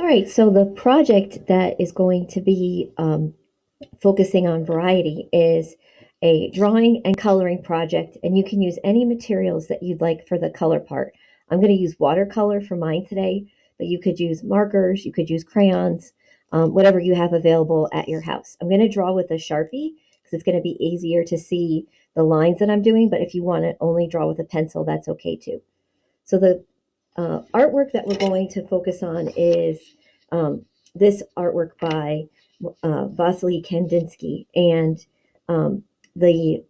All right, so the project that is going to be focusing on variety is a drawing and coloring project, and you can use any materials that you'd like for the color part. I'm going to use watercolor for mine today, but you could use markers, you could use crayons, whatever you have available at your house. I'm going to draw with a Sharpie because it's going to be easier to see the lines that I'm doing, but if you want to only draw with a pencil, that's okay too. So the artwork that we're going to focus on is this artwork by Vasily Kandinsky, and the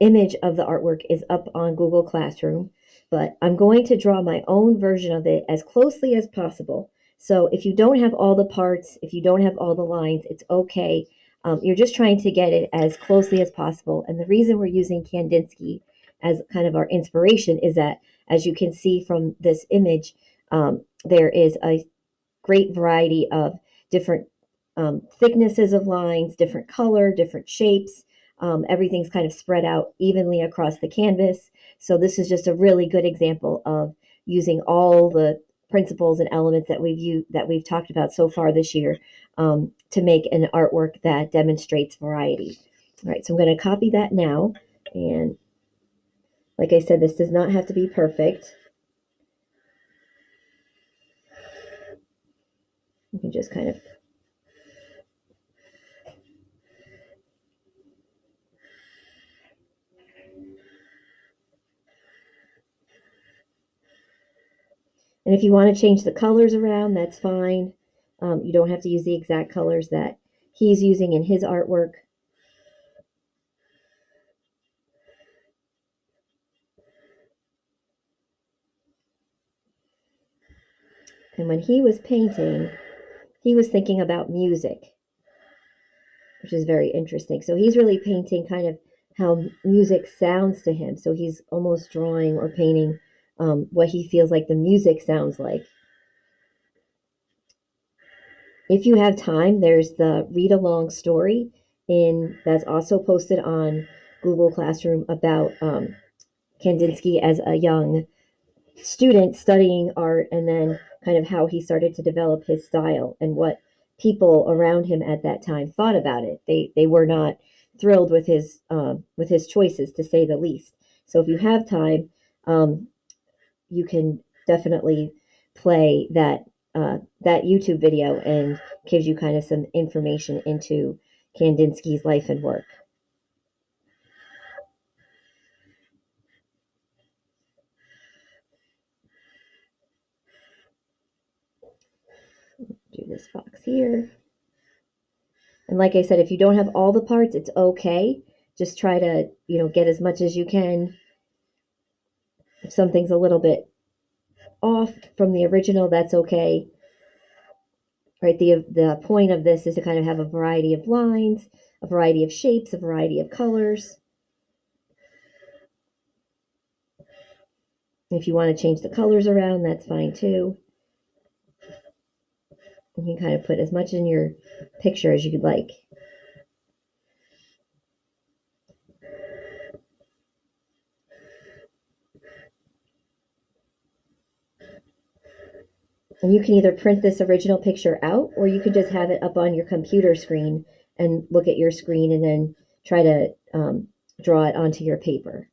image of the artwork is up on Google Classroom, but I'm going to draw my own version of it as closely as possible. So if you don't have all the parts, if you don't have all the lines, it's okay. You're just trying to get it as closely as possible. And the reason we're using Kandinsky as kind of our inspiration is that, as you can see from this image, there is a great variety of different thicknesses of lines, different color, different shapes. Everything's kind of spread out evenly across the canvas. So this is just a really good example of using all the principles and elements that we've talked about so far this year to make an artwork that demonstrates variety. All right, so I'm going to copy that now. And like I said, this does not have to be perfect. You can just kind of and if you want to change the colors around, that's fine. You don't have to use the exact colors that he's using in his artwork. And when he was painting, he was thinking about music, which is very interesting. So he's really painting kind of how music sounds to him. So he's almost drawing or painting what he feels like the music sounds like. If you have time, there's the read along story that's also posted on Google Classroom about Kandinsky as a young student studying art, and then kind of how he started to develop his style and what people around him at that time thought about it. They were not thrilled with his choices, to say the least. So if you have time, you can definitely play that YouTube video, and gives you kind of some information into Kandinsky's life and work. Do this box here. And like I said, if you don't have all the parts, it's okay. Just try to, get as much as you can. If something's a little bit off from the original, that's okay. Right? The point of this is to kind of have a variety of lines, a variety of shapes, a variety of colors. If you want to change the colors around, that's fine too. You can kind of put as much in your picture as you'd like. And you can either print this original picture out, or you could just have it up on your computer screen and look at your screen and then try to draw it onto your paper.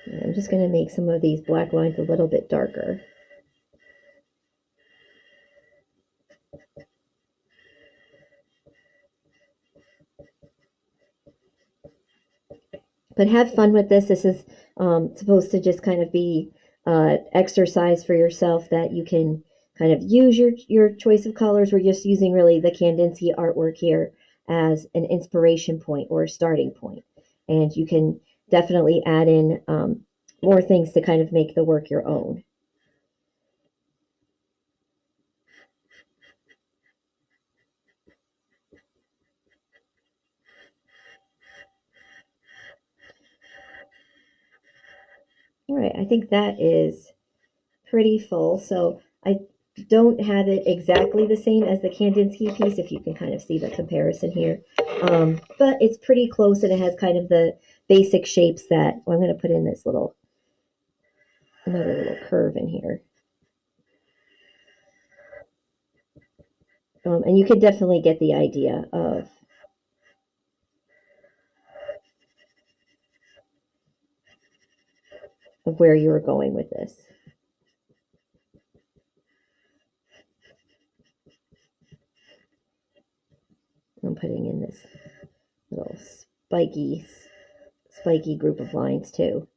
And I'm just going to make some of these black lines a little bit darker. But have fun with this. This is supposed to just kind of be exercise for yourself, that you can kind of use your choice of colors. We're just using really the Kandinsky artwork here as an inspiration point or a starting point. And you can definitely add in more things to kind of make the work your own. All right, I think that is pretty full. So I don't have it exactly the same as the Kandinsky piece, if you can kind of see the comparison here. But it's pretty close, and it has kind of the basic shapes that, well, I'm going to put in this another little curve in here. And you can definitely get the idea of where you were going with this. I'm putting in this little spiky group of lines too.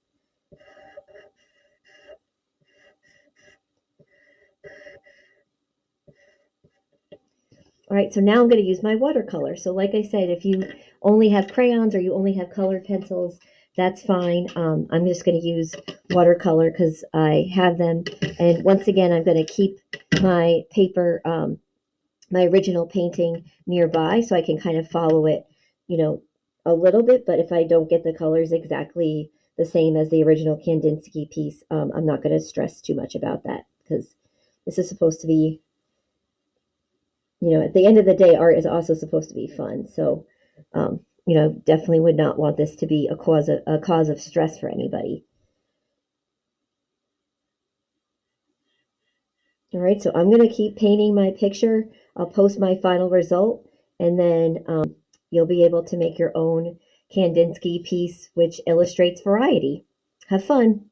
All right, so now I'm going to use my watercolor. So like I said, if you only have crayons or you only have colored pencils, that's fine. I'm just going to use watercolor because I have them. And once again, I'm going to keep my paper, my original painting nearby so I can kind of follow it, a little bit. But if I don't get the colors exactly the same as the original Kandinsky piece, I'm not going to stress too much about that because this is supposed to be, at the end of the day, art is also supposed to be fun. So, definitely would not want this to be a cause of stress for anybody. All right, so I'm going to keep painting my picture. I'll post my final result, and then you'll be able to make your own Kandinsky piece, which illustrates variety. Have fun.